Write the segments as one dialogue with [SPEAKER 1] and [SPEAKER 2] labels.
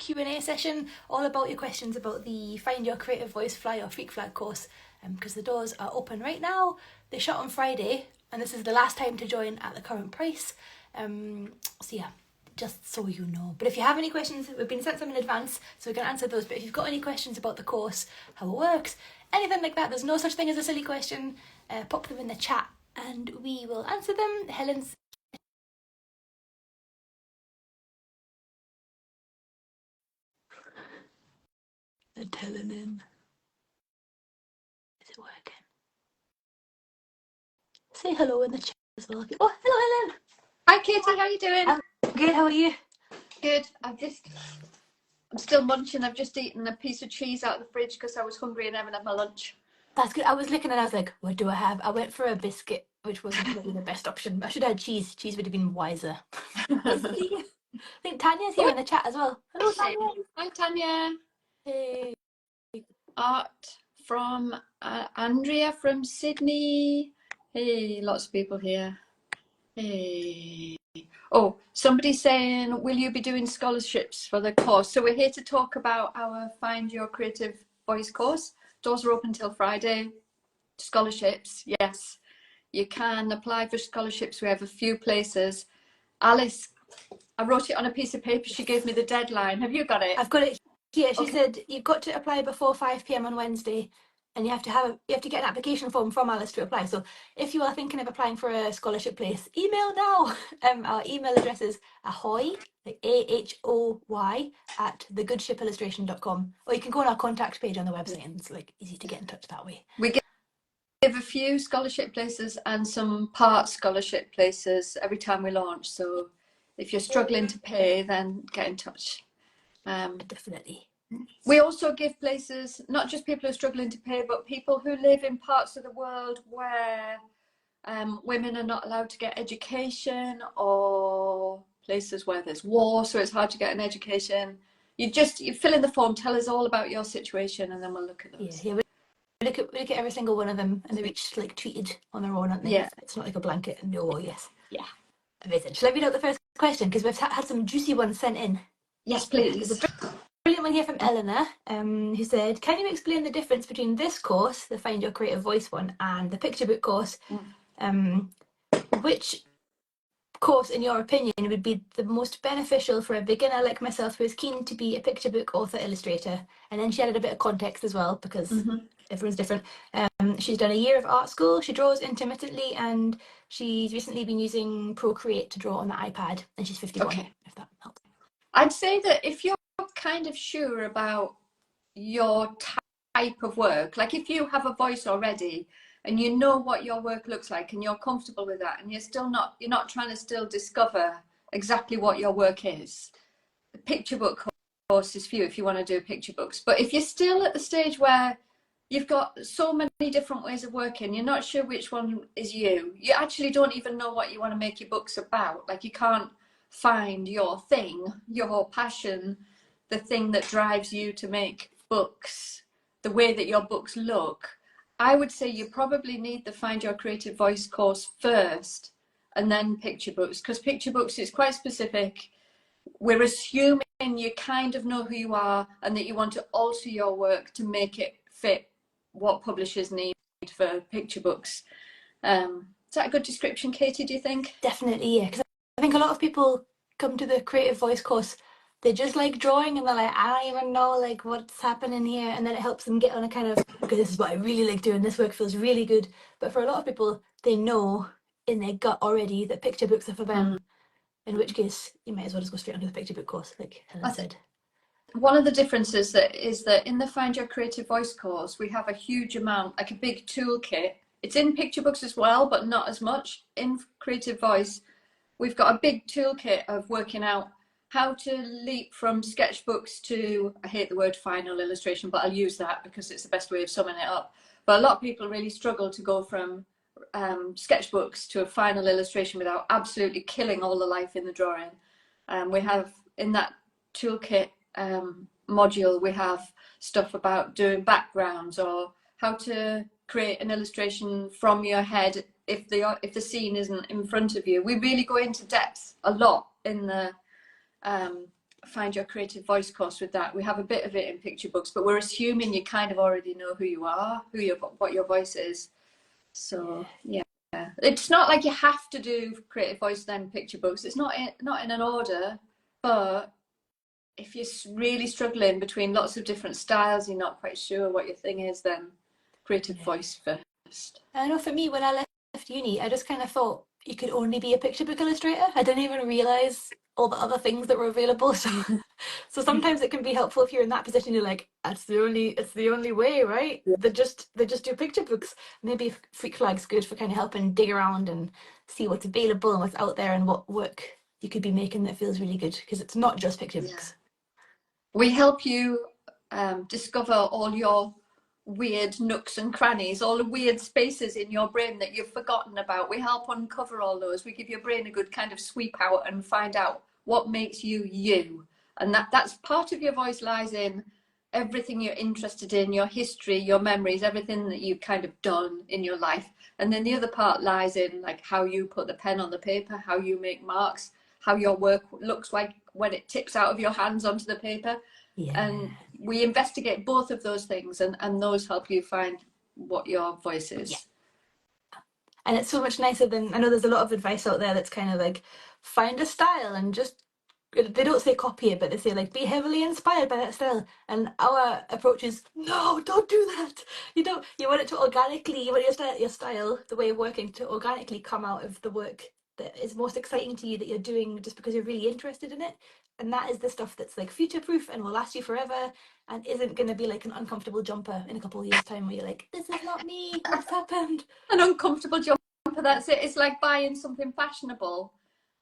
[SPEAKER 1] Q&A session, all about your questions about the Find Your Creative Voice Fly or Freak Flag course, because the doors are open right now. They shut on Friday, and this is the last time to join at the current price. So yeah, just so you know. But if you have any questions, we've been sent some in advance, so we can answer those. But if you've got any questions about the course, how it works, anything like that, there's no such thing as a silly question, pop them in the chat and we will answer them. Helen's the telling in. Is it working? Say hello in the chat as well. Oh, hello Helen.
[SPEAKER 2] Hi Katie, how are you doing?
[SPEAKER 1] I'm good, how are you?
[SPEAKER 2] Good. I'm still munching. I've just eaten a piece of cheese out of the fridge because I was hungry and haven't had my lunch.
[SPEAKER 1] That's good. I was looking and I was like, what do I have? I went for a biscuit, which wasn't really the best option. I should have had cheese. Cheese would have been wiser. I think Tanya's here in the chat as well. Hello Tanya.
[SPEAKER 2] Hi Tanya.
[SPEAKER 1] Hey.
[SPEAKER 2] Art from Andrea from Sydney. Hey, lots of people here. Hey. Oh, somebody's saying, will you be doing scholarships for the course? So we're here to talk about our Find Your Creative Voice course. Doors are open till Friday. Scholarships, yes. You can apply for scholarships. We have a few places. Alice, I wrote it on a piece of paper. She gave me the deadline. Have you got it?
[SPEAKER 1] I've got it here. She
[SPEAKER 2] Okay.
[SPEAKER 1] said you've got to apply before 5 p.m. on Wednesday, and you have to get an application form from Alice to apply. So if you are thinking of applying for a scholarship place, email now. Our email address is ahoy, like AHOY, at thegoodshipillustration.com, or you can go on our contact page on the website, and it's like easy to get in touch that way.
[SPEAKER 2] We give a few scholarship places and some part scholarship places every time we launch. So if you're struggling to pay, then get in touch.
[SPEAKER 1] Definitely.
[SPEAKER 2] We also give places, not just people who are struggling to pay, but people who live in parts of the world where women are not allowed to get education, or places where there's war, so it's hard to get an education. You fill in the form, tell us all about your situation, and then we'll look at those.
[SPEAKER 1] Yeah, we look at every single one of them, and they're each like treated on their own, aren't they?
[SPEAKER 2] Yeah.
[SPEAKER 1] It's not like a blanket and no, yes.
[SPEAKER 2] Yeah.
[SPEAKER 1] Amazing. Shall I read out the first question? Because we've had some juicy ones sent in.
[SPEAKER 2] Yes, please.
[SPEAKER 1] There's a brilliant one here from Eleanor, who said, can you explain the difference between this course, the Find Your Creative Voice one, and the picture book course? Which course, in your opinion, would be the most beneficial for a beginner like myself who is keen to be a picture book author illustrator? And then she added a bit of context as well, because everyone's different. She's done a year of art school, she draws intermittently, and she's recently been using Procreate to draw on the iPad, and she's 51, if that helps.
[SPEAKER 2] I'd say that if you're kind of sure about your type of work, like if you have a voice already and you know what your work looks like and you're comfortable with that, and you're not trying to still discover exactly what your work is, the picture book course is for you if you want to do picture books. But if you're still at the stage where you've got so many different ways of working, you're not sure which one is you actually don't even know what you want to make your books about, like you can't find your thing, your passion, the thing that drives you to make books, the way that your books look, I would say you probably need the Find Your Creative Voice course first and then picture books, because picture books is quite specific. We're assuming you kind of know who you are and that you want to alter your work to make it fit what publishers need for picture books. Is that a good description, Katie, do you think?
[SPEAKER 1] Definitely, yeah, because I think a lot of people come to the Creative Voice course, they just like drawing and they're like, I don't even know like what's happening here, and then it helps them get on a kind of, okay, this is what I really like doing, this work feels really good. But for a lot of people, they know in their gut already that picture books are for them, in which case you might as well just go straight onto the picture book course, like Helen said.
[SPEAKER 2] One of the differences is that in the Find Your Creative Voice course, we have a huge amount, like a big toolkit. It's in picture books as well, but not as much. In Creative Voice, we've got a big toolkit of working out how to leap from sketchbooks to, I hate the word final illustration, but I'll use that because it's the best way of summing it up. But a lot of people really struggle to go from sketchbooks to a final illustration without absolutely killing all the life in the drawing. We have in that toolkit module, we have stuff about doing backgrounds or how to create an illustration from your head if the scene isn't in front of you. We really go into depth a lot in the Find Your Creative Voice course with that. We have a bit of it in picture books, but we're assuming you kind of already know who you are, what your voice is. So yeah, it's not like you have to do creative voice then picture books. It's not in an order, but if you're really struggling between lots of different styles, you're not quite sure what your thing is, then creative voice first.
[SPEAKER 1] I know for me, when I left uni, I just kind of thought you could only be a picture book illustrator. I didn't even realise all the other things that were available. So sometimes it can be helpful if you're in that position. You're like, it's the only way, right?
[SPEAKER 2] Yeah.
[SPEAKER 1] They just do picture books. Maybe Freak Flag's good for kind of helping dig around and see what's available and what's out there and what work you could be making that feels really good, because it's not just picture books.
[SPEAKER 2] We help you discover all your weird nooks and crannies, all the weird spaces in your brain that you've forgotten about. We help uncover all those. We give your brain a good kind of sweep out and find out what makes you you. And that's part of your voice lies in everything you're interested in, your history, your memories, everything that you've kind of done in your life. And then the other part lies in like how you put the pen on the paper, how you make marks, how your work looks like when it tips out of your hands onto the paper. And we investigate both of those things, and those help you find what your voice is.
[SPEAKER 1] And it's so much nicer than, I know there's a lot of advice out there that's kind of like, find a style and just, they don't say copy it, but they say like, be heavily inspired by that style. And our approach is, no, don't do that. You want it to organically, you want your style, the way of working, to organically come out of the work that is most exciting to you, that you're doing just because you're really interested in it. And that is the stuff that's like future proof and will last you forever, and isn't going to be like an uncomfortable jumper in a couple of years' time where you're like, this is not me, what's happened?
[SPEAKER 2] An uncomfortable jumper, that's it. It's like buying something fashionable.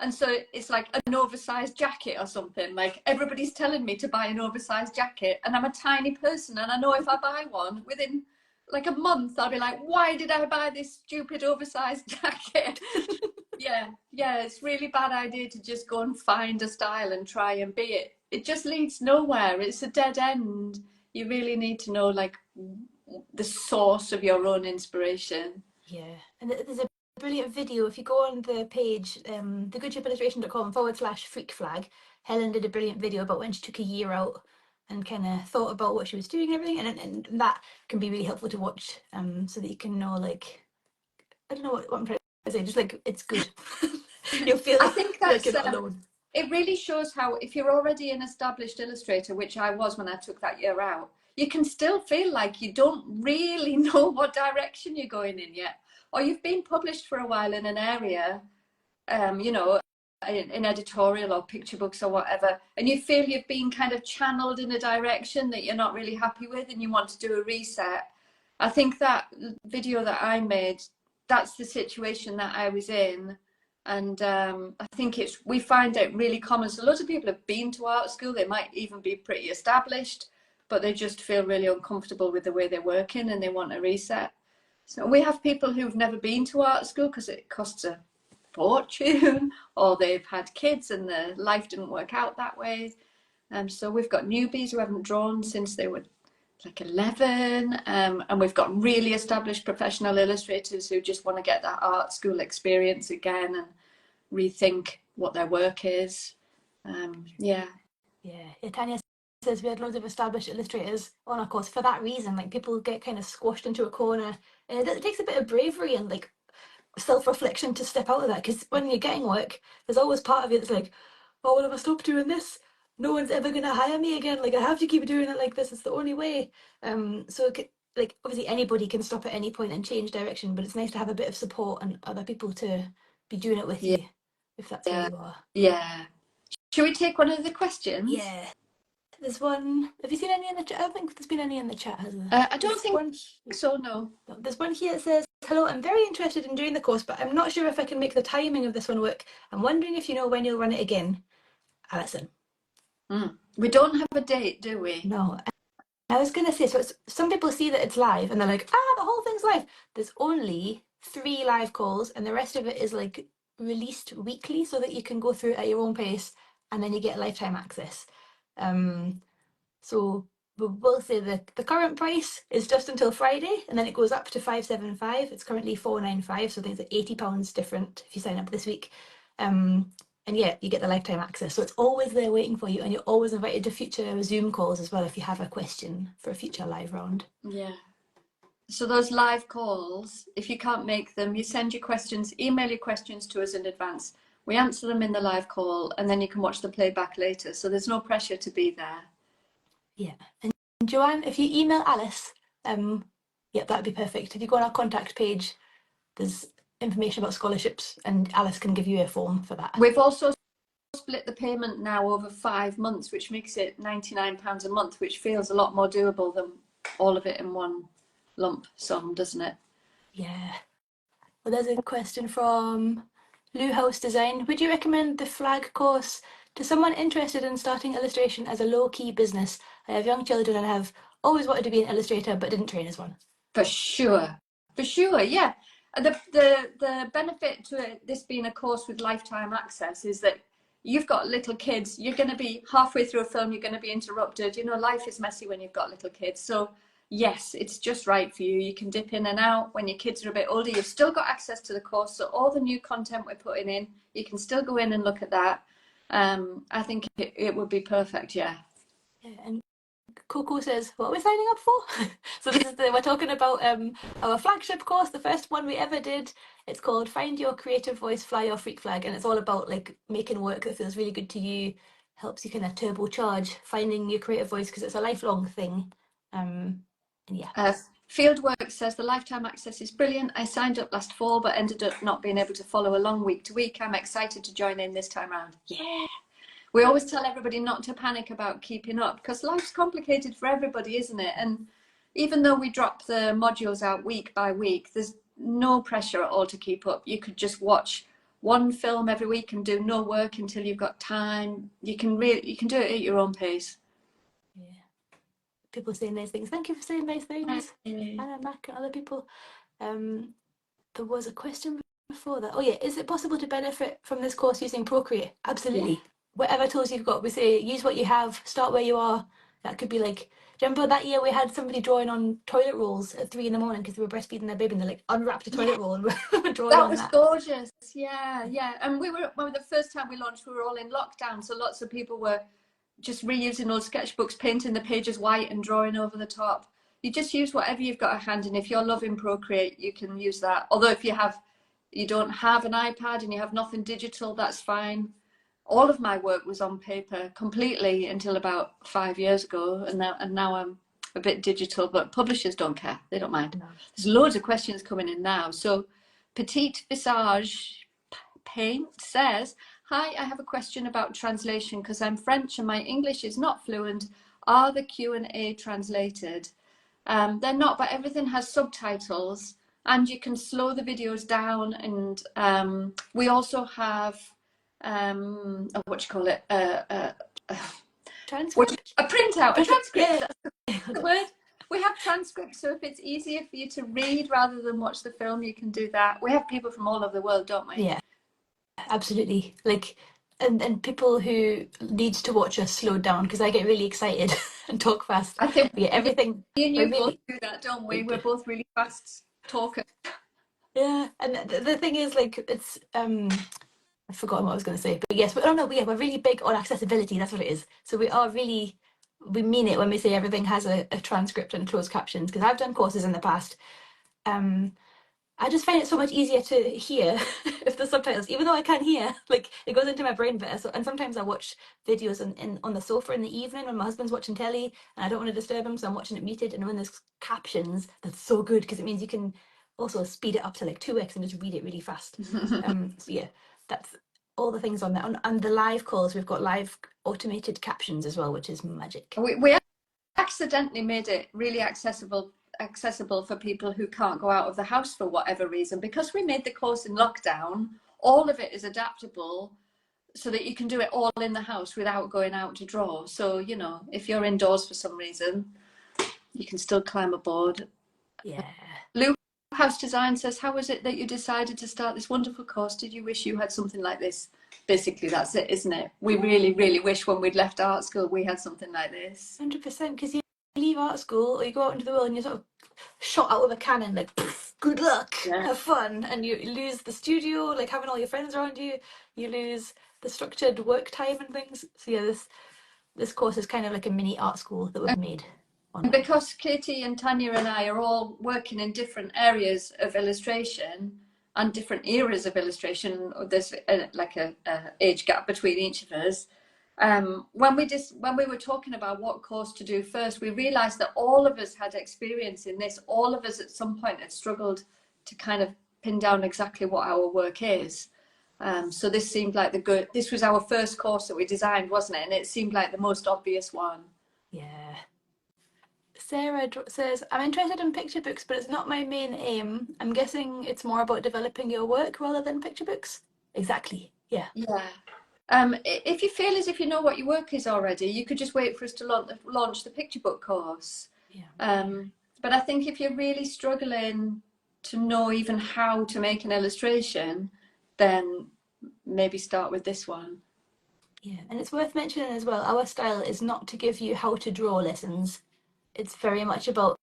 [SPEAKER 2] And so it's like an oversized jacket or something. Like everybody's telling me to buy an oversized jacket, and I'm a tiny person, and I know if I buy one within like a month, I'll be like, why did I buy this stupid oversized jacket? Yeah, it's really bad idea to just go and find a style and try and be it. It just leads nowhere. It's a dead end. You really need to know like the source of your own inspiration.
[SPEAKER 1] Yeah, and there's a brilliant video. If you go on the page, thegoodshipillustration.com/freak flag, Helen did a brilliant video about when she took a year out and kind of thought about what she was doing and everything, and that can be really helpful to watch, so that you can know, like, I don't know what I'm trying to say, just like it's good. You'll feel
[SPEAKER 2] I think
[SPEAKER 1] like
[SPEAKER 2] that's
[SPEAKER 1] you're not alone.
[SPEAKER 2] it really shows how if you're already an established illustrator, which I was when I took that year out, you can still feel like you don't really know what direction you're going in yet, or you've been published for a while in an area, you know, in editorial or picture books or whatever, and you feel you've been kind of channeled in a direction that you're not really happy with and you want to do a reset. I think that video that I made, that's the situation that I was in. And I think we find it really common. So lots of people have been to art school, they might even be pretty established, but they just feel really uncomfortable with the way they're working and they want a reset. So we have people who've never been to art school because it costs a fortune, or they've had kids and their life didn't work out that way. So we've got newbies who haven't drawn since they were like 11, and we've got really established professional illustrators who just want to get that art school experience again and rethink what their work is. Yeah,
[SPEAKER 1] Tanya says we had loads of established illustrators on our course for that reason. Like, people get kind of squashed into a corner, and it takes a bit of bravery and like self-reflection to step out of that, because when you're getting work, there's always part of you that's like, oh, well, if I stop doing this, no one's ever going to hire me again. Like, I have to keep doing it like this. It's the only way. So like, obviously anybody can stop at any point and change direction, but it's nice to have a bit of support and other people to be doing it with
[SPEAKER 2] yeah,
[SPEAKER 1] you, if that's where you are.
[SPEAKER 2] yeah. Should we take one of the questions?
[SPEAKER 1] Yeah. There's one. Have you seen any in the chat? I don't think there's been any in the chat, has there?
[SPEAKER 2] I don't think so, no.
[SPEAKER 1] There's one here that says, hello, I'm very interested in doing the course, but I'm not sure if I can make the timing of this one work. I'm wondering if you know when you'll run it again. Alison.
[SPEAKER 2] We don't have a date, do we?
[SPEAKER 1] No. I was going to say, so some people see that it's live and they're like, the whole thing's live. There's only 3 live calls, and the rest of it is like released weekly so that you can go through it at your own pace, and then you get lifetime access. So we'll say that the current price is just until Friday, and then it goes up to £575. It's currently £495, so I think it's like £80 different if you sign up this week. And yeah, you get the lifetime access. So it's always there waiting for you, and you're always invited to future Zoom calls as well if you have a question for a future live round.
[SPEAKER 2] Yeah. So those live calls, if you can't make them, you send your questions, email your questions to us in advance. We answer them in the live call, and then you can watch the playback later. So there's no pressure to be there.
[SPEAKER 1] Yeah. And Joanne, if you email Alice, yeah, that'd be perfect. If you go on our contact page, there's information about scholarships, and Alice can give you a form for that.
[SPEAKER 2] We've also split the payment now over 5 months, which makes it £99 a month, which feels a lot more doable than all of it in one lump sum, doesn't it?
[SPEAKER 1] Yeah. Well, there's a question from Lou House Design. Would you recommend the flag course to someone interested in starting illustration as a low-key business? I have young children and have always wanted to be an illustrator but didn't train as one.
[SPEAKER 2] For sure, yeah. The benefit to this being a course with lifetime access is that you've got little kids. You're going to be halfway through a film. You're going to be interrupted. You know, life is messy when you've got little kids. So yes, it's just right for you. You can dip in and out when your kids are a bit older. You've still got access to the course. So all the new content we're putting in, you can still go in and look at that. I think it would be perfect. Yeah.
[SPEAKER 1] Yeah, and Coco says, what are we signing up for? So this is we're talking about our flagship course, the first one we ever did. It's called Find Your Creative Voice, Fly Your Freak Flag, and it's all about like making work that feels really good to you, helps you kind of turbocharge finding your creative voice because it's a lifelong thing. And yeah.
[SPEAKER 2] Fieldwork says the lifetime access is brilliant. I signed up last fall but ended up not being able to follow along week to week. I'm excited to join in this time round. Yeah. We always tell everybody not to panic about keeping up because life's complicated for everybody, isn't it? And even though we drop the modules out week by week, there's no pressure at all to keep up. You could just watch one film every week and do no work until you've got time. You can do it at your own pace.
[SPEAKER 1] Yeah. People saying nice things. Thank you for saying nice things. Anna, Mac, and other people. There was a question before that. Oh yeah, is it possible to benefit from this course using Procreate? Absolutely. Yeah. Whatever tools you've got, we say use what you have, start where you are. That could be like, do you remember that year we had somebody drawing on toilet rolls at 3 a.m. because they were breastfeeding their baby and they like unwrapped a toilet roll and were drawing on that.
[SPEAKER 2] That was gorgeous. Yeah. And the first time we launched, we were all in lockdown, so lots of people were just reusing old sketchbooks, painting the pages white and drawing over the top. You just use whatever you've got at hand, and if you're loving Procreate, you can use that. Although if you don't have an iPad and you have nothing digital, that's fine. All of my work was on paper completely until about 5 years ago, and now I'm a bit digital, but publishers don't care. They don't mind. No. There's loads of questions coming in now. So Petite Visage Paint says, hi, I have a question about translation because I'm French and my English is not fluent. Are the Q&A translated? They're not, but everything has subtitles and you can slow the videos down. And we also have, what do you call it?
[SPEAKER 1] Transcript?
[SPEAKER 2] A printout, a transcript.
[SPEAKER 1] Yeah.
[SPEAKER 2] That's the word. We have transcripts, so if it's easier for you to read rather than watch the film, you can do that. We have people from all over the world, don't we?
[SPEAKER 1] Yeah, absolutely. Like, and people who need to watch us slow down because I get really excited and talk fast.
[SPEAKER 2] I think
[SPEAKER 1] everything.
[SPEAKER 2] You both do that, don't we? We're both really fast talkers.
[SPEAKER 1] Yeah, and the thing is, like, it's I've forgotten what I was going to say, but yes, we're really big on accessibility. That's what it is. So we mean it when we say everything has a transcript and closed captions. Because I've done courses in the past. I just find it so much easier to hear if the subtitles, even though I can't hear, like it goes into my brain better. So, and sometimes I watch videos on the sofa in the evening when my husband's watching telly and I don't want to disturb him, so I'm watching it muted. And when there's captions, that's so good because it means you can also speed it up to like 2x and just read it really fast. So yeah, that's all the things on there. And the live calls, we've got live automated captions as well, which is magic.
[SPEAKER 2] We accidentally made it really accessible for people who can't go out of the house for whatever reason. Because we made the course in lockdown, all of it is adaptable so that you can do it all in the house without going out to draw. So, you know, if you're indoors for some reason, you can still climb aboard.
[SPEAKER 1] Yeah.
[SPEAKER 2] Lou House Design says, how was it that you decided to start this wonderful course? Did you wish you had something like this? Basically, that's it, isn't it? We really, really wish when we'd left art school we had something like this.
[SPEAKER 1] 100%, because you leave art school or you go out into the world and you're sort of shot out with a cannon, like, good luck, have fun, and you lose the studio, like having all your friends around you, you lose the structured work time and things. So yeah, this course is kind of like a mini art school that we've made
[SPEAKER 2] And
[SPEAKER 1] online.
[SPEAKER 2] because Katie and Tanya and I are all working in different areas of illustration and different eras of illustration, there's like a age gap between each of us. When we were talking about what course to do first, we realised that all of us had experience in this. All of us at some point had struggled to kind of pin down exactly what our work is. So this seemed like this was our first course that we designed, wasn't it? And it seemed like the most obvious one.
[SPEAKER 1] Yeah. Sarah says, I'm interested in picture books, but it's not my main aim. I'm guessing it's more about developing your work rather than picture books. Exactly. Yeah.
[SPEAKER 2] Yeah. If you feel as if you know what your work is already, you could just wait for us to launch the picture book course.
[SPEAKER 1] Yeah.
[SPEAKER 2] But I think if you're really struggling to know even how to make an illustration, then maybe start with this one.
[SPEAKER 1] Yeah, and it's worth mentioning as well, our style is not to give you how to draw lessons. It's very much about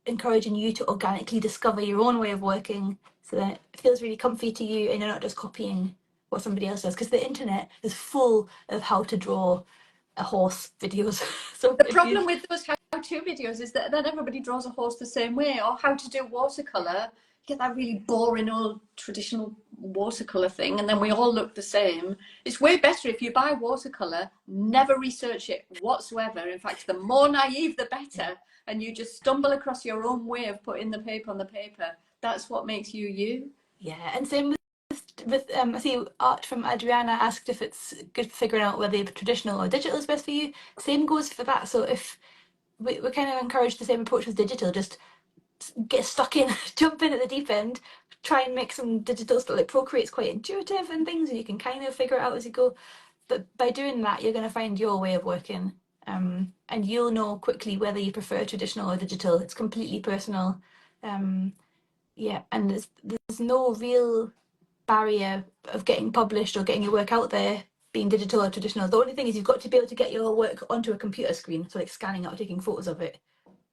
[SPEAKER 1] encouraging you to organically discover your own way of working so that it feels really comfy to you and you're not just copying what somebody else does. Because the internet is full of how to draw a horse videos. So
[SPEAKER 2] The problem with those how-to videos is that then everybody draws a horse the same way, or how to do watercolour. You get that really boring old traditional watercolour thing, and then we all look the same. It's way better if you buy watercolour, never research it whatsoever. In fact, the more naive, the better, and you just stumble across your own way of putting the paper on the paper. That's what makes you you.
[SPEAKER 1] Yeah, and same with I see Art from Adriana asked if it's good for figuring out whether traditional or digital is best for you. Same goes for that. So if we kind of encourage the same approach with digital, just get stuck in, jump in at the deep end, try and make some digital stuff. Like Procreate's quite intuitive and things, and you can kind of figure it out as you go. But by doing that, you're going to find your way of working, and you'll know quickly whether you prefer traditional or digital. It's completely personal. Yeah, and there's no real barrier of getting published or getting your work out there being digital or traditional. The only thing is you've got to be able to get your work onto a computer screen, so like scanning it or taking photos of it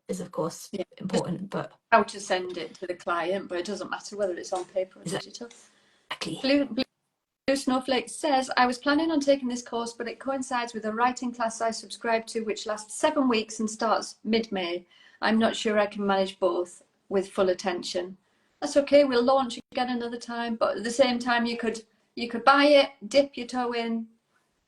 [SPEAKER 1] is of course important, but
[SPEAKER 2] how to send it to the client, but it doesn't matter whether it's on paper or digital.
[SPEAKER 1] Exactly.
[SPEAKER 2] Blue Snowflake says, I was planning on taking this course, but it coincides with a writing class I subscribe to, which lasts 7 weeks and starts mid-May. I'm not sure I can manage both with full attention. That's okay, we'll launch again another time, but at the same time you could buy it, dip your toe in,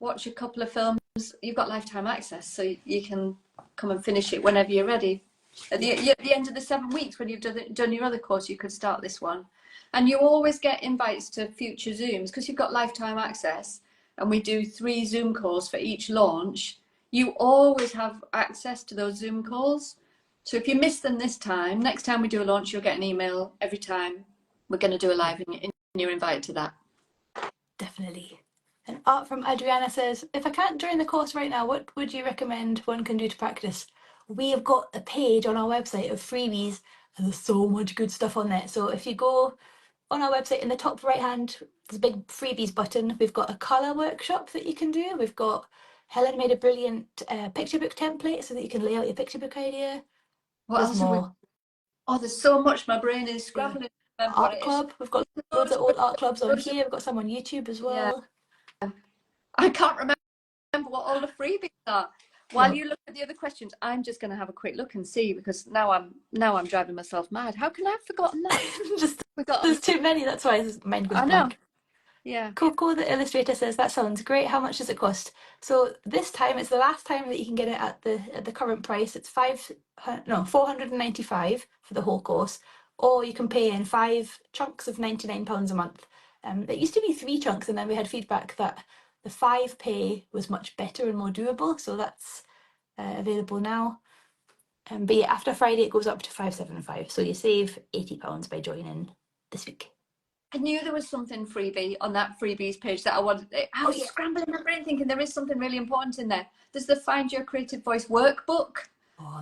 [SPEAKER 2] watch a couple of films. You've got lifetime access, so you can come and finish it whenever you're ready. At the end of the 7 weeks, when you've done your other course, you could start this one. And you always get invites to future Zooms because you've got lifetime access, and we do 3 Zoom calls for each launch. You always have access to those Zoom calls. So if you miss them this time, next time we do a launch, you'll get an email every time we're going to do a live, and you're invited to that.
[SPEAKER 1] Definitely. And Art from Adriana says, if I can't join the course right now, what would you recommend one can do to practice? We have got a page on our website of freebies, and there's so much good stuff on there. So if you go on our website in the top right hand, there's a big freebies button. We've got a colour workshop that you can do. We've got Helen made a brilliant picture book template so that you can lay out your picture book idea.
[SPEAKER 2] What
[SPEAKER 1] There's
[SPEAKER 2] else have we?
[SPEAKER 1] more.
[SPEAKER 2] Oh, there's so much. My brain is scrambling.
[SPEAKER 1] Yeah. Art club. We've got loads of old art clubs on here. We've got some on YouTube as well.
[SPEAKER 2] Yeah. I can't remember what all the freebies are. While you look at the other questions, I'm just going to have a quick look and see, because now I'm driving myself mad. How can I have forgotten that?
[SPEAKER 1] There's too many. That's why his mind goes blank.
[SPEAKER 2] Yeah.
[SPEAKER 1] Coco, the illustrator, says that sounds great. How much does it cost? So this time it's the last time that you can get it at the current price. It's 495 for the whole course, or you can pay in 5 chunks of £99 a month. It used to be 3 chunks, and then we had feedback that the 5 pay was much better and more doable. So that's available now. But yeah, after Friday it goes up to 575. So you save £80 by joining this week.
[SPEAKER 2] I knew there was something freebie on that freebies page that I wanted. I was scrambling my brain thinking there is something really important in there. There's the Find Your Creative Voice workbook.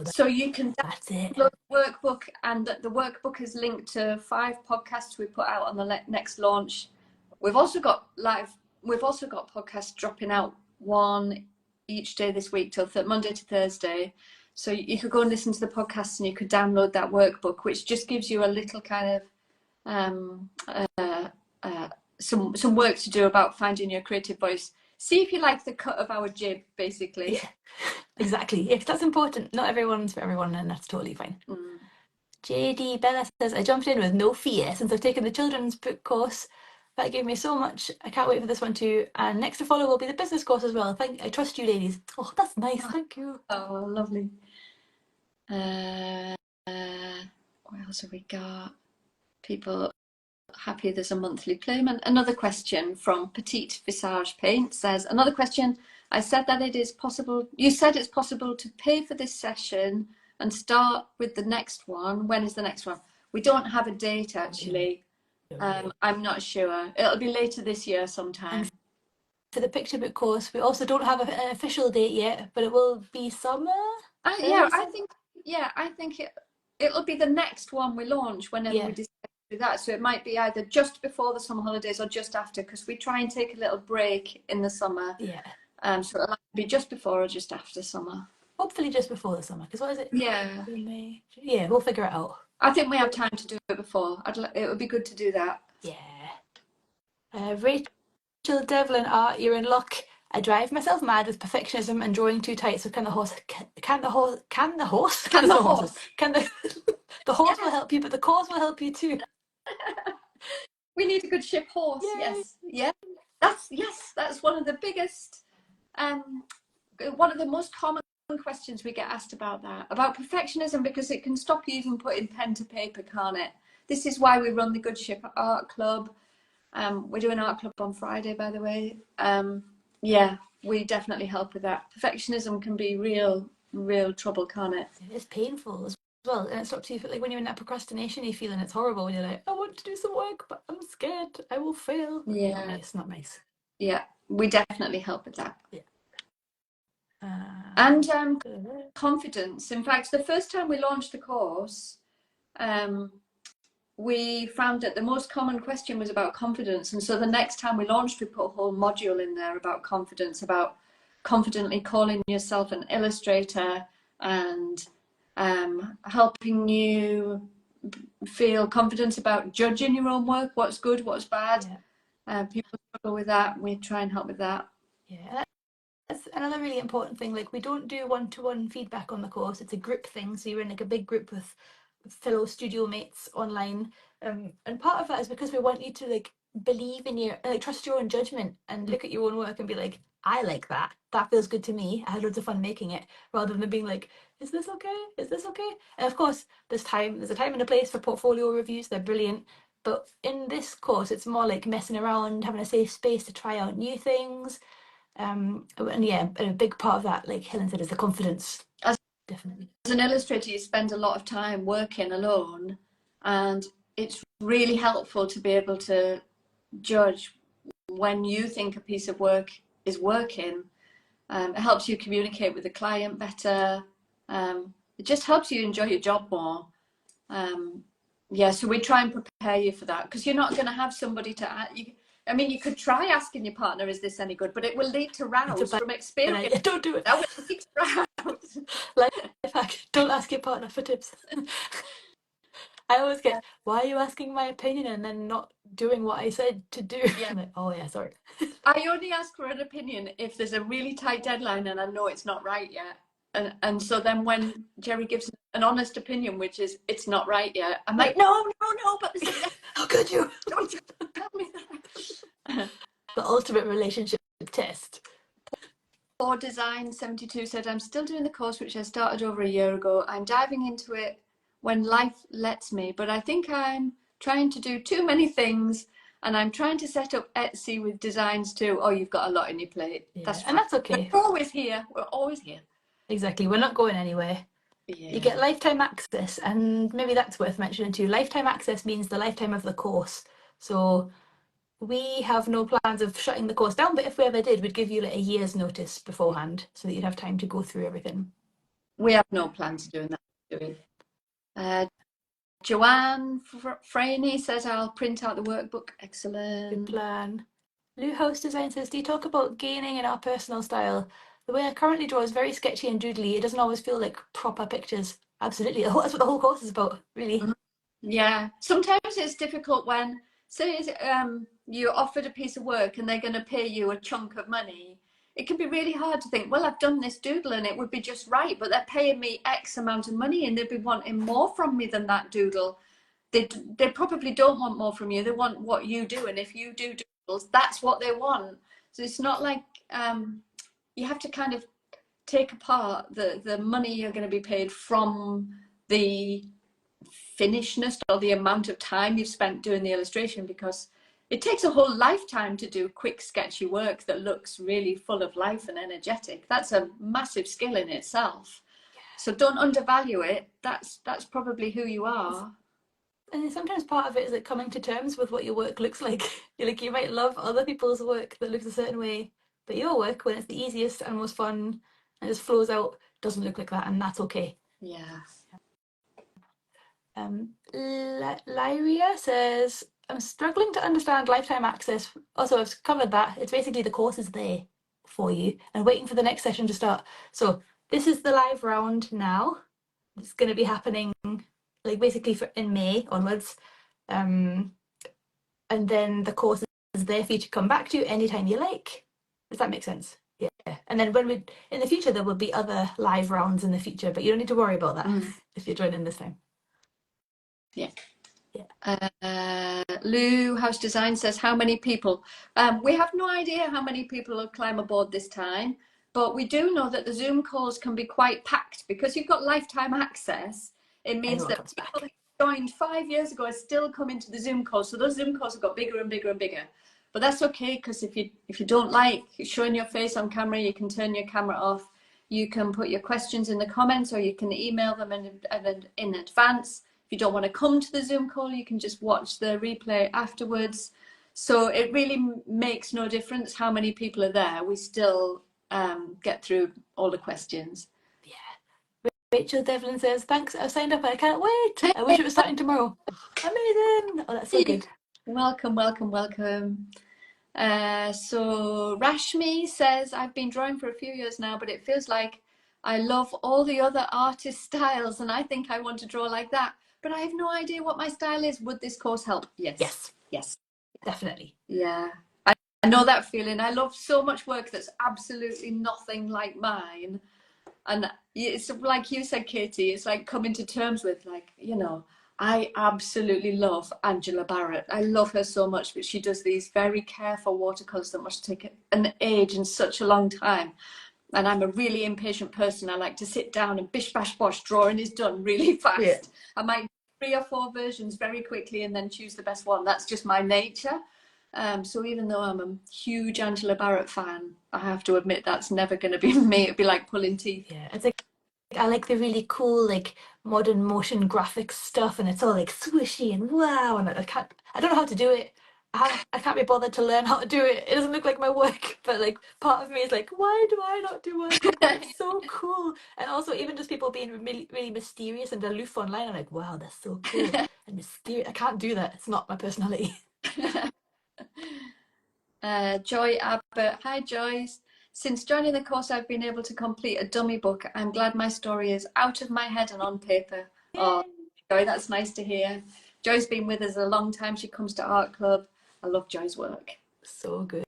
[SPEAKER 2] So you can download the workbook, and the workbook is linked to 5 podcasts we put out on the next launch. We've also got podcasts dropping out 1 each day this week till Monday to Thursday. So you could go and listen to the podcasts, and you could download that workbook, which just gives you a little kind of some work to do about finding your creative voice. See if you like the cut of our jib, basically.
[SPEAKER 1] Yeah, exactly. Yeah, 'cause that's important. Not everyone's for everyone, and that's totally fine. JD Bella says, I jumped in with no fear since I've taken the children's book course. That gave me so much. I can't wait for this one too. And next to follow will be the business course as well. I trust you, ladies. Oh, that's nice. Thank you.
[SPEAKER 2] Oh, lovely. What else have we got? People happy there's a monthly Playman. Another question from Petite Visage Paint says, another question. I said that it is possible. You said it's possible to pay for this session and start with the next one. When is the next one? We don't have a date actually. I'm not sure. It'll be later this year sometime.
[SPEAKER 1] And for the picture book course, we also don't have an official date yet, but it will be summer.
[SPEAKER 2] I think it'll be the next one we launch whenever we decide to do that. So it might be either just before the summer holidays or just after, because we try and take a little break in the summer.
[SPEAKER 1] Yeah.
[SPEAKER 2] So it'll be just before or just after summer.
[SPEAKER 1] Hopefully just before the summer, because what is it?
[SPEAKER 2] Yeah.
[SPEAKER 1] May? Yeah, we'll figure it out.
[SPEAKER 2] I think we have time to do it before. It would be good to do that.
[SPEAKER 1] Yeah. Rachel Devlin, you're in luck. I drive myself mad with perfectionism and drawing too tight. So can the horse? The horse will help you, but the course will help you too.
[SPEAKER 2] We need a good ship horse. Yay. Yes. That's one of the biggest, one of the most common questions we get asked about perfectionism, because it can stop you even putting pen to paper, can't it? This is why we run the Good Ship Art Club. We're doing art club on Friday, by the way. We definitely help with that. Perfectionism can be real trouble, can't it?
[SPEAKER 1] It's painful as well, and it stops you, like when you're in that procrastination feeling, it's horrible when you're like, I want to do some work but I'm scared I will fail. Not nice.
[SPEAKER 2] Yeah, we definitely help with that.
[SPEAKER 1] Yeah.
[SPEAKER 2] And confidence. In fact, the first time we launched the course, we found that the most common question was about confidence. And so the next time we launched, we put a whole module in there about confidence, about confidently calling yourself an illustrator and helping you feel confidence about judging your own work, what's good, what's bad. People struggle with that. We try and help with that.
[SPEAKER 1] Yeah, that's another really important thing. Like, we don't do one-to-one feedback on the course. It's a group thing. So you're in like a big group with fellow studio mates online. And part of that is because we want you to like believe in your, like, trust your own judgment and look at your own work and be like, I like that. That feels good to me. I had loads of fun making it, rather than being like, is this okay? Is this okay? And of course, there's a time and a place for portfolio reviews. They're brilliant. But in this course, it's more like messing around, having a safe space to try out new things. And a big part of that, like Helen said, is the confidence. Definitely.
[SPEAKER 2] As an illustrator, you spend a lot of time working alone, and it's really helpful to be able to judge when you think a piece of work is working. It helps you communicate with the client better. It just helps you enjoy your job more. So we try and prepare you for that, because you're not going to have somebody to you could try asking your partner, is this any good? But it will lead to rows from experience.
[SPEAKER 1] Don't do it.
[SPEAKER 2] That will lead to rows.
[SPEAKER 1] Life hack, don't ask your partner for tips. I always get, why are you asking my opinion and then not doing what I said to do? I'm like, oh yeah, sorry.
[SPEAKER 2] I only ask for an opinion if there's a really tight deadline and I know it's not right yet. And so then when Jerry gives an honest opinion, which is it's not right yet, I'm like, no, but this is
[SPEAKER 1] how could you?
[SPEAKER 2] Don't tell me that.
[SPEAKER 1] The ultimate relationship test.
[SPEAKER 2] Or Design 72 said, I'm still doing the course, which I started over a year ago. I'm diving into it when life lets me, but I think I'm trying to do too many things, and I'm trying to set up Etsy with designs too. Oh, you've got a lot on your plate.
[SPEAKER 1] That's okay.
[SPEAKER 2] We're always here.
[SPEAKER 1] Exactly. We're not going anywhere. You get lifetime access, and maybe that's worth mentioning too. Lifetime access means the lifetime of the course. So we have no plans of shutting the course down, but if we ever did, we'd give you like a year's notice beforehand so that you'd have time to go through everything.
[SPEAKER 2] We have no plans of doing that, do we? Joanne Franey says, I'll print out the workbook. Excellent.
[SPEAKER 1] Good plan. Lou House Design says, do you talk about gaining in our personal style? The way I currently draw is very sketchy and doodly. It doesn't always feel like proper pictures. Absolutely. That's what the whole course is about, really.
[SPEAKER 2] Yeah. Sometimes it's difficult when, say, you're offered a piece of work and they're going to pay you a chunk of money, it can be really hard to think, well, I've done this doodle and it would be just right, but they're paying me X amount of money and they'd be wanting more from me than that doodle. They probably don't want more from you. They want what you do. And if you do doodles, that's what they want. So it's not like you have to kind of take apart the money you're going to be paid from the finishedness or the amount of time you've spent doing the illustration, because it takes a whole lifetime to do quick sketchy work that looks really full of life and energetic. That's a massive skill in itself. So don't undervalue it. That's probably who you are.
[SPEAKER 1] And sometimes part of it is like coming to terms with what your work looks like. You might love other people's work that looks a certain way, but your work, when it's the easiest and most fun and just flows out, doesn't look like that, and that's okay.
[SPEAKER 2] Yeah.
[SPEAKER 1] Lyria says, I'm struggling to understand lifetime access. Also, I've covered that. It's basically the course is there for you and waiting for the next session to start. So this is the live round now. It's going to be happening like basically in May onwards. And then the course is there for you to come back to anytime you like. Does that make sense? Yeah. And then in the future, there will be other live rounds in the future, but you don't need to worry about that if you're joining this time.
[SPEAKER 2] Yeah. Lou House Design says, how many people? We have no idea how many people will climb aboard this time, but we do know that the Zoom calls can be quite packed because you've got lifetime access. It means that people who joined 5 years ago are still coming to the Zoom calls. So those Zoom calls have got bigger and bigger and bigger. But that's okay, because if you don't like showing your face on camera, you can turn your camera off. You can put your questions in the comments, or you can email them in advance. If you don't want to come to the Zoom call, you can just watch the replay afterwards. So it really makes no difference how many people are there. We still get through all the questions.
[SPEAKER 1] Yeah. Rachel Devlin says, thanks, I've signed up, I can't wait. I wish it was starting tomorrow. Amazing. Oh, that's so good.
[SPEAKER 2] Welcome, welcome, welcome. So Rashmi says, I've been drawing for a few years now, but it feels like I love all the other artist styles and I think I want to draw like that, but I have no idea what my style is. Would this course help? Yes.
[SPEAKER 1] Definitely.
[SPEAKER 2] Yeah, I know that feeling. I love so much work that's absolutely nothing like mine, and it's like you said, Katie, it's like coming to terms with, like, I absolutely love Angela Barrett. I love her so much, but she does these very careful watercolors that must take an age and such a long time. And I'm a really impatient person. I like to sit down and bish bash bosh, drawing is done really fast. Yeah. I might do 3 or 4 versions very quickly and then choose the best one. That's just my nature. So even though I'm a huge Angela Barrett fan, I have to admit that's never going to be me. It'd be like pulling teeth.
[SPEAKER 1] Yeah, it's like, I like the really cool, like, modern motion graphics stuff, and it's all like swishy and wow, and I don't know how to do it. I can't be bothered to learn how to do it. It doesn't look like my work, but like part of me is like, why do I not do work like that? It's so cool. And also even just people being really, really mysterious and aloof online, I'm like, wow, that's so cool and mysterious. I can't do that. It's not my personality.
[SPEAKER 2] Joy Abbott, hi Joyce. Since joining the course, I've been able to complete a dummy book. I'm glad my story is out of my head and on paper. Yay. Oh, Joy, that's nice to hear. Joy's been with us a long time. She comes to Art Club. I love Joy's work.
[SPEAKER 1] So good.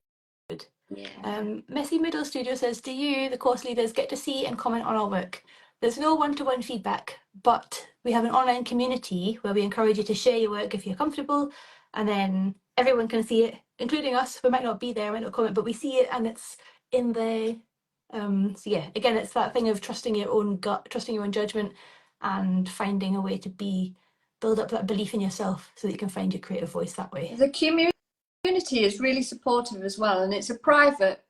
[SPEAKER 2] Yeah.
[SPEAKER 1] Messy Middle Studio says, do you, the course leaders, get to see and comment on our work? There's no one-to-one feedback, but we have an online community where we encourage you to share your work if you're comfortable, and then everyone can see it, including us. We might not be there, might not comment, but we see it and it's in there. So yeah, again, it's that thing of trusting your own gut, trusting your own judgment, and finding a way to build up that belief in yourself so that you can find your creative voice that way.
[SPEAKER 2] The community is really supportive as well, and it's a private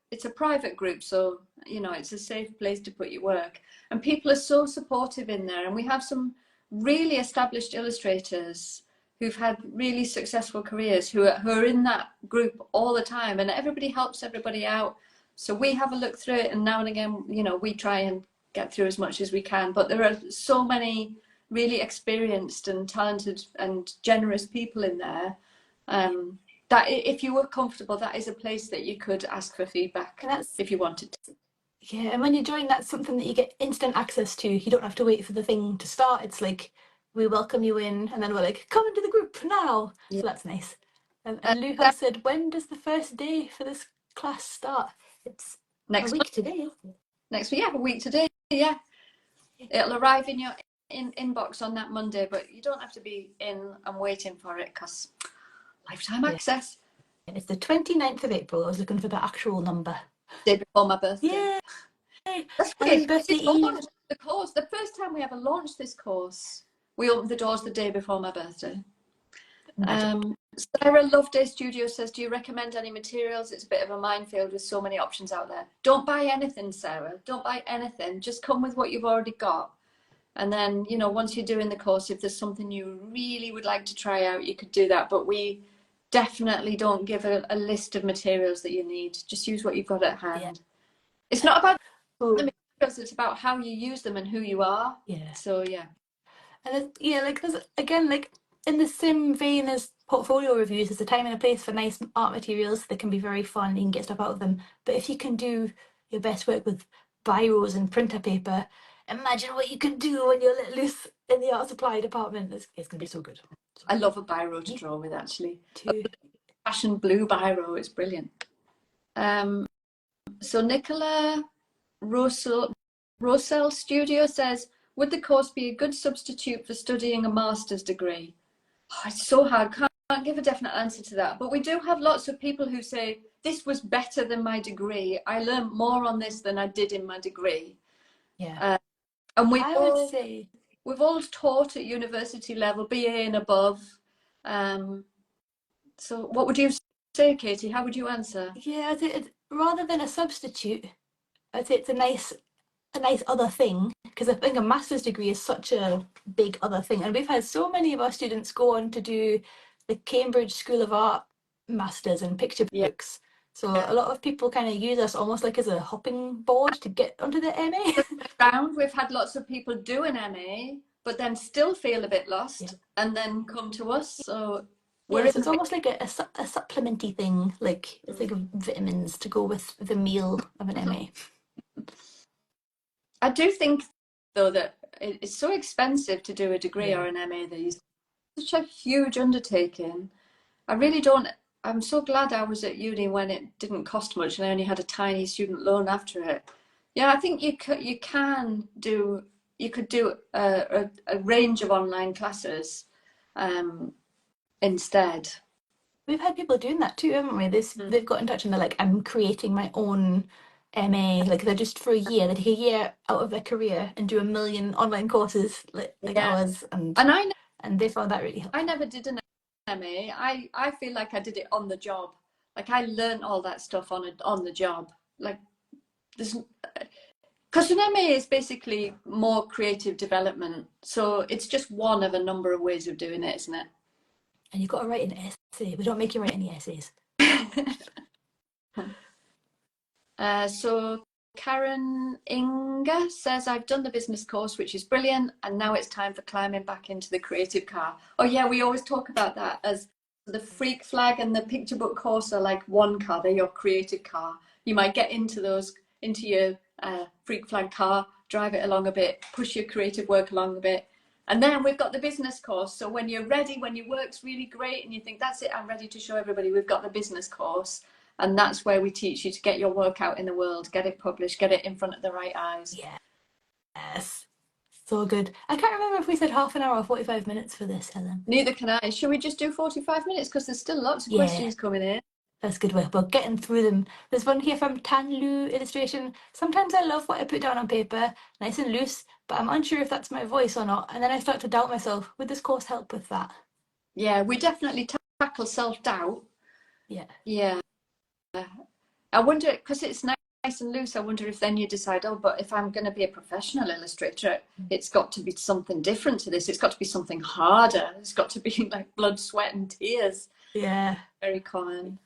[SPEAKER 2] group, so it's a safe place to put your work, and people are so supportive in there. And we have some really established illustrators who've had really successful careers who are in that group all the time, and everybody helps everybody out. So we have a look through it, and now and again, we try and get through as much as we can. But there are so many really experienced and talented and generous people in there, that if you were comfortable, that is a place that you could ask for feedback if you wanted to.
[SPEAKER 1] Yeah, and when you join, that's something that you get instant access to. You don't have to wait for the thing to start. It's like, we welcome you in, and then we're like, come into the group now. Yeah. So that's nice. And Lou has said, when does the first day for this class start? It's
[SPEAKER 2] next
[SPEAKER 1] a week today.
[SPEAKER 2] Next week, yeah, a week today, yeah. It'll arrive in your inbox on that Monday, but you don't have to be in and waiting for it because lifetime access.
[SPEAKER 1] It's the 29th of April. I was looking for the actual number.
[SPEAKER 2] Day before my birthday.
[SPEAKER 1] Yay!
[SPEAKER 2] That's
[SPEAKER 1] And then
[SPEAKER 2] great.
[SPEAKER 1] birthday eve.
[SPEAKER 2] The course, the first time we ever launched this course, we opened the doors the day before my birthday. Sarah Loveday Studio says, do you recommend any materials? It's a bit of a minefield with so many options out there. Don't buy anything, Sarah. Don't buy anything. Just come with what you've already got. And then, you know, once you're doing the course, if there's something you really would like to try out, you could do that. But we definitely don't give a list of materials that you need. Just use what you've got at hand. Yeah. It's not about the materials, it's about how you use them and who you are.
[SPEAKER 1] Yeah.
[SPEAKER 2] So, yeah.
[SPEAKER 1] And like there's, again, like in the same vein as portfolio reviews, there's a time and a place for nice art materials that can be very fun. You can get stuff out of them. But if you can do your best work with biros and printer paper, imagine what you can do when you're let loose in the art supply department. It's going to be so good.
[SPEAKER 2] I love a biro to draw with, actually.
[SPEAKER 1] Too.
[SPEAKER 2] Fashion blue biro is brilliant. So Nicola Rosell Studio says, would the course be a good substitute for studying a master's degree? Oh, it's so hard. Can't give a definite answer to that. But we do have lots of people who say, this was better than my degree. I learned more on this than I did in my degree.
[SPEAKER 1] Yeah.
[SPEAKER 2] And
[SPEAKER 1] I would say
[SPEAKER 2] we've all taught at university level, BA and above. So what would you say, Katie? How would you answer?
[SPEAKER 1] Yeah, I'd say rather than a substitute, I'd say it's a nice other thing, because I think a master's degree is such a big other thing, and we've had so many of our students go on to do the Cambridge School of Art masters in picture books. So a lot of people kind of use us almost like as a hopping board to get onto the MA.
[SPEAKER 2] We've had lots of people do an MA, but then still feel a bit lost, and then come to us. So
[SPEAKER 1] so it's almost like a supplementy thing, like it's like vitamins to go with the meal of an MA.
[SPEAKER 2] I do think, though, that it's so expensive to do a degree or an MA these days. It's such a huge undertaking. I really don't. I'm so glad I was at uni when it didn't cost much and I only had a tiny student loan after it. Yeah, I think you could do a range of online classes instead.
[SPEAKER 1] We've had people doing that too, haven't we? They've got in touch and they're like, I'm creating my own MA. Like they're just for a year. They take a year out of their career and do 1 million online courses like ours, and they found that really helpful.
[SPEAKER 2] I never did an MA. I feel like I did it on the job. Like I learned all that stuff on the job. Like there's, because an MA is basically more creative development. So it's just one of a number of ways of doing it, isn't it?
[SPEAKER 1] And you've got to write an essay. We don't make you write any essays.
[SPEAKER 2] So Karen Inga says, I've done the business course, which is brilliant, and now it's time for climbing back into the creative car. Oh yeah, we always talk about that as the freak flag and the picture book course are like one car, they're your creative car. You might get into your freak flag car, drive it along a bit, push your creative work along a bit. And then we've got the business course. So when you're ready, when your work's really great and you think, that's it, I'm ready to show everybody, we've got the business course. And that's where we teach you to get your work out in the world, get it published, get it in front of the right eyes.
[SPEAKER 1] Yes. So good. I can't remember if we said half an hour or 45 minutes for this, Helen.
[SPEAKER 2] Neither can I. Should we just do 45 minutes? Because there's still lots of questions coming in.
[SPEAKER 1] That's good work. We're getting through them. There's one here from Tanlu Illustration. Sometimes I love what I put down on paper, nice and loose, but I'm unsure if that's my voice or not. And then I start to doubt myself. Would this course help with that?
[SPEAKER 2] Yeah, we definitely tackle self-doubt. Yeah. I wonder, because it's nice and loose, I wonder if then you decide, oh, but if I'm going to be a professional illustrator, it's got to be something different to this. It's got to be something harder. It's got to be like blood, sweat and tears.
[SPEAKER 1] Yeah.
[SPEAKER 2] Very common.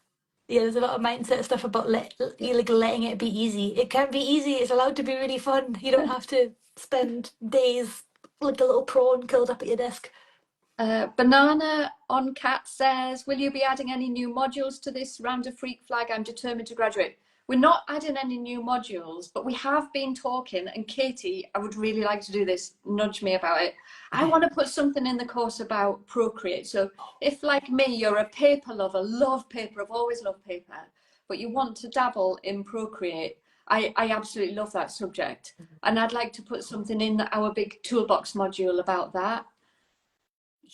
[SPEAKER 1] Yeah, there's a lot of mindset stuff about letting it be easy. It can be easy. It's allowed to be really fun. You don't have to spend days like a little prawn curled up at your desk.
[SPEAKER 2] Banana on Cat says, will you be adding any new modules to this round of Freak Flag? I'm determined to graduate. we're not adding any new modules, but we have been talking, and Katie, I would really like to do this, nudge me about it. I want to put something in the course about Procreate. So if, like me, you're a paper lover, love paper, I've always loved paper, but you want to dabble in Procreate, I absolutely love that subject. And I'd like to put something in our big toolbox module about that.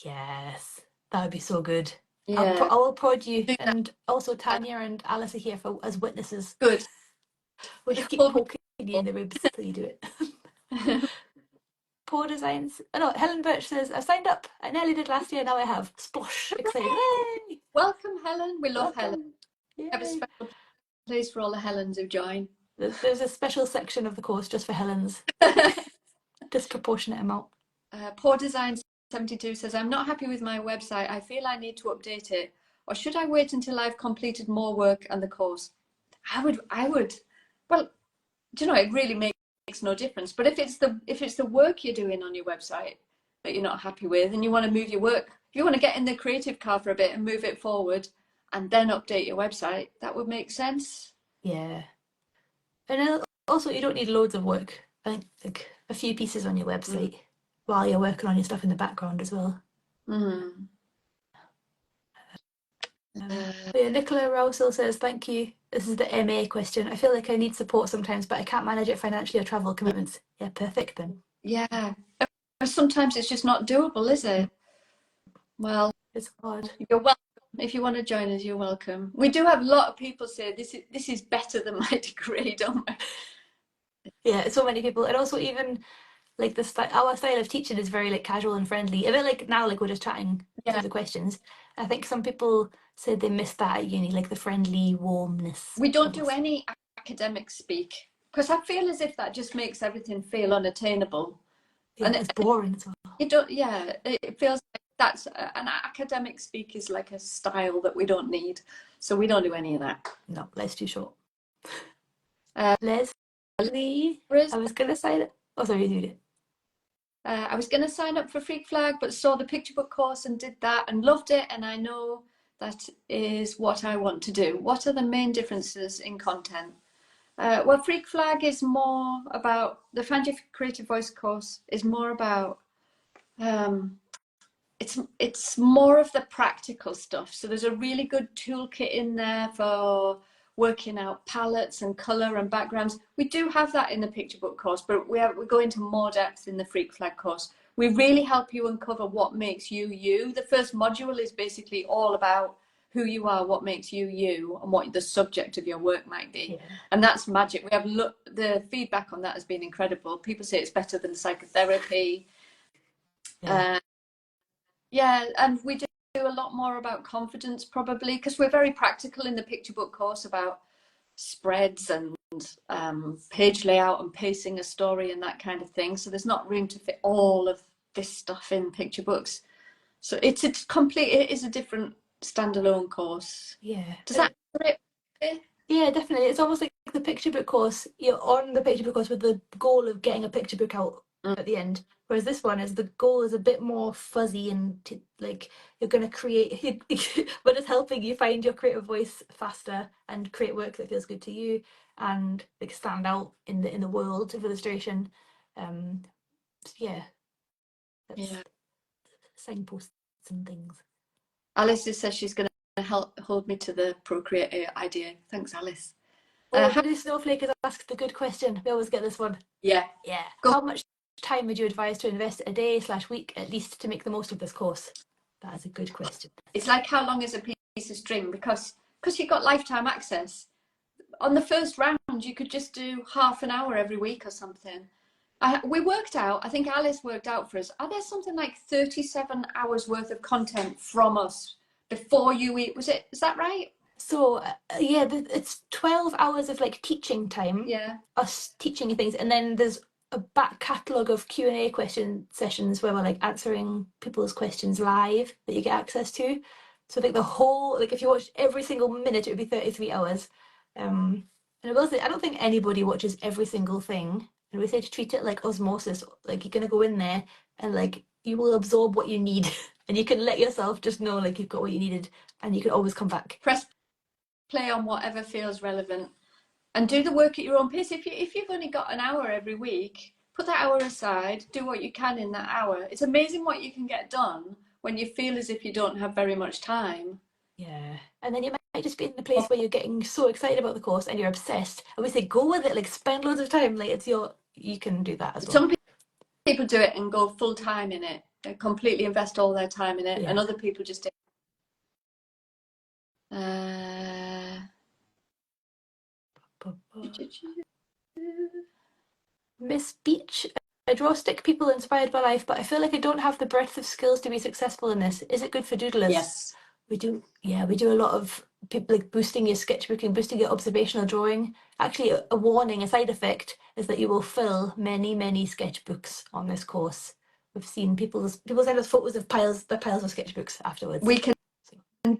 [SPEAKER 1] Yes, that would be so good.
[SPEAKER 2] Yeah.
[SPEAKER 1] I will prod you, and also Tanya and Alice are here as witnesses.
[SPEAKER 2] Good.
[SPEAKER 1] We'll just keep poking you in the ribs till you do it. Poor Designs. Oh no, Helen Birch says, I signed up. I nearly did last year, now I have. Splosh. Excited. Yay!
[SPEAKER 2] Welcome, Helen. We love Helen.
[SPEAKER 1] Yay.
[SPEAKER 2] We have a special place for all the Helens who join.
[SPEAKER 1] There's a special section of the course just for Helens. Disproportionate amount.
[SPEAKER 2] Poor Design 72 says, I'm not happy with my website. I feel I need to update it. Or should I wait until I've completed more work and the course? I would, well, do you know, it really makes no difference. But if it's the work you're doing on your website that you're not happy with and you want to move your work, if you want to get in the creative car for a bit and move it forward and then update your website, that would make sense.
[SPEAKER 1] Yeah. And also, you don't need loads of work. I think like a few pieces on your website while you're working on your stuff in the background as well. Yeah, Nicola Rousel says, thank you. This is the MA question. I feel like I need support sometimes, but I can't manage it financially or travel commitments. Yeah, perfect then.
[SPEAKER 2] Yeah. Sometimes it's just not doable, is it? Well,
[SPEAKER 1] it's hard.
[SPEAKER 2] You're welcome. If you want to join us, you're welcome. We do have a lot of people say this is better than my degree, don't we?
[SPEAKER 1] Yeah, so many people. And also even like our style of teaching is very like casual and friendly. A bit like now, like we're just chatting through the questions. I think some people said they missed that at uni, like the friendly warmness.
[SPEAKER 2] We don't do any academic speak because I feel as if that just makes everything feel unattainable.
[SPEAKER 1] Yeah, and it's boring as well.
[SPEAKER 2] You don't. Yeah, it feels like that's an academic speak is like a style that we don't need, so we don't do any of that.
[SPEAKER 1] No, less too short. Leslie, I was gonna sign it. Oh, sorry, you did it.
[SPEAKER 2] I was going to sign up for Freak Flag, but saw the picture book course and did that and loved it. And I know that is what I want to do. What are the main differences in content? Well, Freak Flag is more about, the Find Your Creative Voice course is more about, it's more of the practical stuff. So there's a really good toolkit in there for working out palettes and colour and backgrounds. We do have that in the picture book course, but we go into more depth in the Freak Flag course. We really help you uncover what makes you you. The first module is basically all about who you are, what makes you you, and what the subject of your work might be. Yeah. And that's magic. We have the feedback on that has been incredible. People say it's better than psychotherapy. Yeah, and we do a lot more about confidence probably because we're very practical in the picture book course about spreads and page layout and pacing a story and that kind of thing. So there's not room to fit all of this stuff in picture books. So it is a different standalone course.
[SPEAKER 1] Yeah.
[SPEAKER 2] Does that answer it?
[SPEAKER 1] Yeah, definitely. It's almost like the picture book course. You're on the picture book course with the goal of getting a picture book out at the end. Whereas this one is the goal is a bit more fuzzy and like you're going to create, but it's helping you find your creative voice faster and create work that feels good to you and like stand out in the world of illustration. Signposts and things.
[SPEAKER 2] Alice says she's going to help hold me to the Procreate idea. Thanks, Alice.
[SPEAKER 1] Blue Snowflake has asked a good question. We always get this one.
[SPEAKER 2] Yeah.
[SPEAKER 1] How much time would you advise to invest a day / week at least to make the most of this course? That is a good question.
[SPEAKER 2] It's like how long is a piece of string because you've got lifetime access. On the first round, you could just do half an hour every week or something. We worked out, I think Alice worked out for us, are there something like 37 hours worth of content from us before you eat? Is that right?
[SPEAKER 1] So it's 12 hours of like teaching time.
[SPEAKER 2] Yeah.
[SPEAKER 1] Us teaching you things, and then there's a back catalogue of Q&A question sessions where we're like answering people's questions live that you get access to. So like the whole, like if you watched every single minute, it would be 33 hours. And I will say, I don't think anybody watches every single thing. And we say to treat it like osmosis, like you're going to go in there and like you will absorb what you need and you can let yourself just know like you've got what you needed and you can always come back.
[SPEAKER 2] Press play on whatever feels relevant. And do the work at your own pace. If you've only got an hour every week, put that hour aside, do what you can in that hour. It's amazing what you can get done when you feel as if you don't have very much time.
[SPEAKER 1] Yeah. And then you might just be in the place where you're getting so excited about the course and you're obsessed. And we say, go with it, like spend loads of time. Like you can do that as well.
[SPEAKER 2] Some people do it and go full time in it. They completely invest all their time in it.
[SPEAKER 1] Yeah.
[SPEAKER 2] And other people just
[SPEAKER 1] Miss Beach, I draw stick people inspired by life, but I feel like I don't have the breadth of skills to be successful in this. Is it good for doodlers?
[SPEAKER 2] Yes.
[SPEAKER 1] We do a lot of people like boosting your sketchbooking, boosting your observational drawing. Actually, a warning, a side effect is that you will fill many, many sketchbooks on this course. We've seen people send us photos of piles of sketchbooks afterwards.
[SPEAKER 2] We can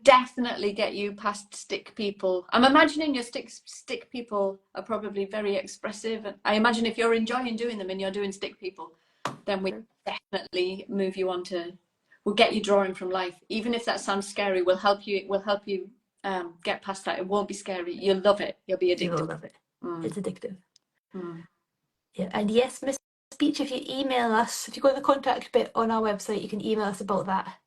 [SPEAKER 2] definitely get you past stick people. I'm imagining your stick people are probably very expressive. And I imagine if you're enjoying doing them and you're doing stick people, then we definitely move you on to. We'll get you drawing from life. Even if that sounds scary, we'll help you get past that. It won't be scary. You'll love it. You'll be addicted.
[SPEAKER 1] You'll love it. It's addictive.
[SPEAKER 2] Mm.
[SPEAKER 1] Yeah, and yes, Miss Beach, if you email us, if you go to the contact bit on our website, you can email us about that.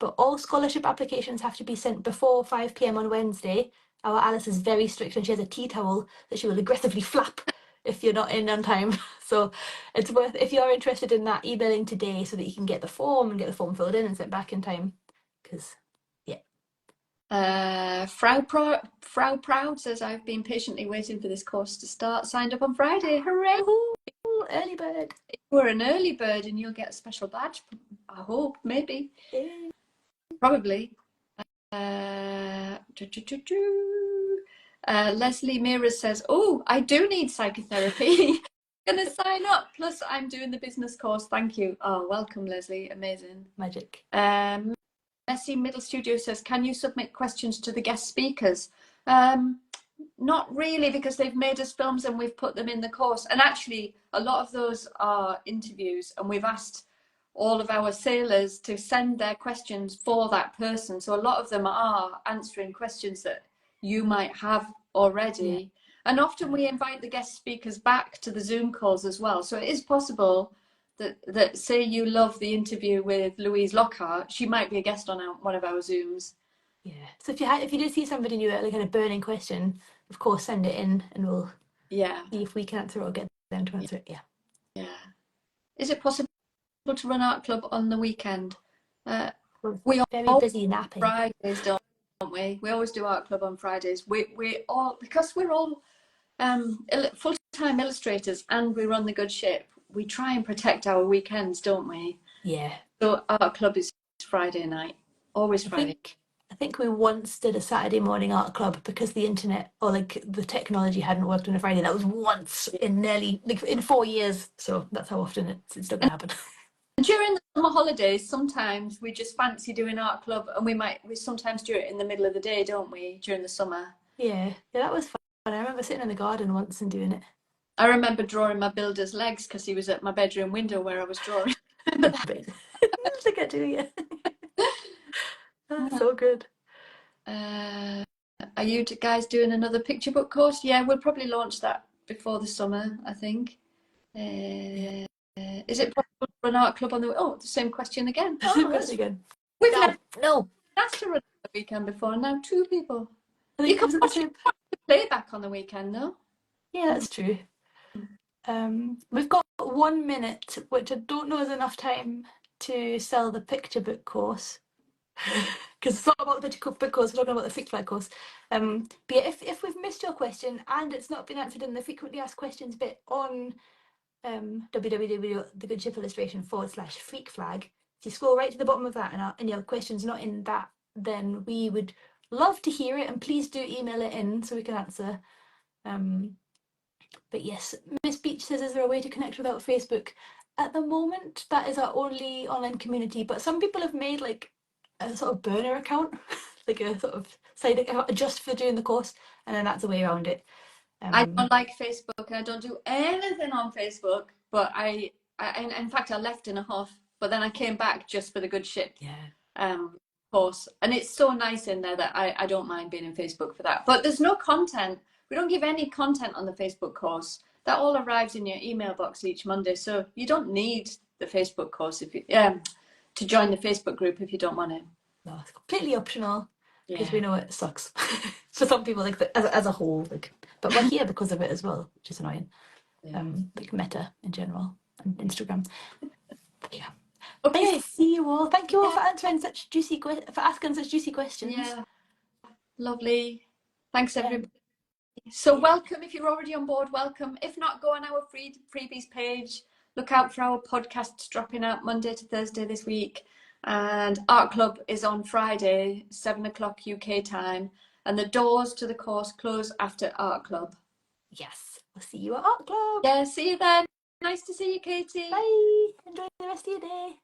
[SPEAKER 1] But all scholarship applications have to be sent before 5 p.m. on Wednesday. Our Alice is very strict and she has a tea towel that she will aggressively flap if you're not in on time. So it's worth, if you're interested in that, emailing today so that you can get the form and get the form filled in and sent back in time. Because, yeah.
[SPEAKER 2] Frau Proud says, I've been patiently waiting for this course to start. Signed up on Friday. Hooray!
[SPEAKER 1] Woohoo! Early bird.
[SPEAKER 2] We're an early bird and you'll get a special badge. I hope, maybe.
[SPEAKER 1] Yeah.
[SPEAKER 2] Probably. Leslie Mears says, oh, I do need psychotherapy. I'm going to sign up. Plus, I'm doing the business course. Thank you. Oh, welcome, Leslie. Amazing.
[SPEAKER 1] Magic.
[SPEAKER 2] Messi Middle Studio says, can you submit questions to the guest speakers? Not really, because they've made us films and we've put them in the course. And actually, a lot of those are interviews, and we've asked all of our sailors to send their questions for that person. So a lot of them are answering questions that you might have already. Yeah. And often we invite the guest speakers back to the Zoom calls as well. So it is possible that say you love the interview with Louise Lockhart, she might be a guest on one of our Zooms.
[SPEAKER 1] Yeah. So if you do see somebody new, like a burning question, of course, send it in and we'll see if we can answer it or get them to answer it. Yeah.
[SPEAKER 2] Yeah. Is it possible to run art club on the weekend?
[SPEAKER 1] We are very busy napping.
[SPEAKER 2] Fridays, don't we? We always do art club on Fridays. We all, because we're all full-time illustrators and we run the good ship, we try and protect our weekends, don't we?
[SPEAKER 1] Yeah.
[SPEAKER 2] So art club is Friday night, always Friday.
[SPEAKER 1] I think we once did a Saturday morning art club because the internet or like the technology hadn't worked on a Friday. That was once in nearly in 4 years. So that's how often it's still gonna happen.
[SPEAKER 2] During the summer holidays, sometimes we just fancy doing art club, and we sometimes do it in the middle of the day, don't we? During the summer.
[SPEAKER 1] Yeah, that was fun. I remember sitting in the garden once and doing it.
[SPEAKER 2] I remember drawing my builder's legs because he was at my bedroom window where I was drawing.
[SPEAKER 1] Look at doing it. That's so good.
[SPEAKER 2] Are you guys doing another picture book course? Yeah, we'll probably launch that before the summer, I think. Is it possible to run art club on the same question again?
[SPEAKER 1] Oh, that's again.
[SPEAKER 2] We've
[SPEAKER 1] no
[SPEAKER 2] asked to run the weekend before, and now 2 people.
[SPEAKER 1] You can watch the
[SPEAKER 2] playback on the weekend, though.
[SPEAKER 1] Yeah, that's true. We've got 1 minute, which I don't know is enough time to sell the picture book course. Because it's not about the picture book course, we're talking about the Freak Flag course. But yeah, if we've missed your question and it's not been answered in the frequently asked questions bit on www.thegoodshipillustration.com/freak flag, if you scroll right to the bottom of that and your question's not in that, then we would love to hear it, and please do email it in so we can answer. But yes, Miss Beach says, is there a way to connect without Facebook? At the moment, that is our only online community, but some people have made like a sort of burner account, like a sort of side account just for doing the course, and then that's a way around it.
[SPEAKER 2] I don't like Facebook. I don't do anything on Facebook, but I in fact I left in a huff, but then I came back just for the good ship course, and it's so nice in there that I don't mind being in Facebook for that. But there's no content. We don't give any content on the Facebook course. That all arrives in your email box each Monday. So you don't need the Facebook course if you to join the Facebook group if you don't want to.
[SPEAKER 1] No, it's completely optional because we
[SPEAKER 2] Yeah.
[SPEAKER 1] know it sucks for some people, like as a whole. Like, but we're here because of it as well, which is annoying.
[SPEAKER 2] Yeah.
[SPEAKER 1] Like Meta in general and Instagram. But yeah.
[SPEAKER 2] Okay.
[SPEAKER 1] Nice to see you all. Thank you all
[SPEAKER 2] Yeah.
[SPEAKER 1] for answering such juicy for asking such juicy questions.
[SPEAKER 2] Yeah. Lovely. Thanks, everybody.
[SPEAKER 1] Um,
[SPEAKER 2] So welcome. If you're already on board, welcome. If not, go on our freebies page. Look out for our podcasts dropping out Monday to Thursday this week. And Art Club is on Friday, 7 o'clock UK time. And the doors to the course close after Art Club.
[SPEAKER 1] yes, we'll see you at Art Club.
[SPEAKER 2] Yeah, see you then. Nice to see you, Katie.
[SPEAKER 1] Bye. Enjoy the rest of your day.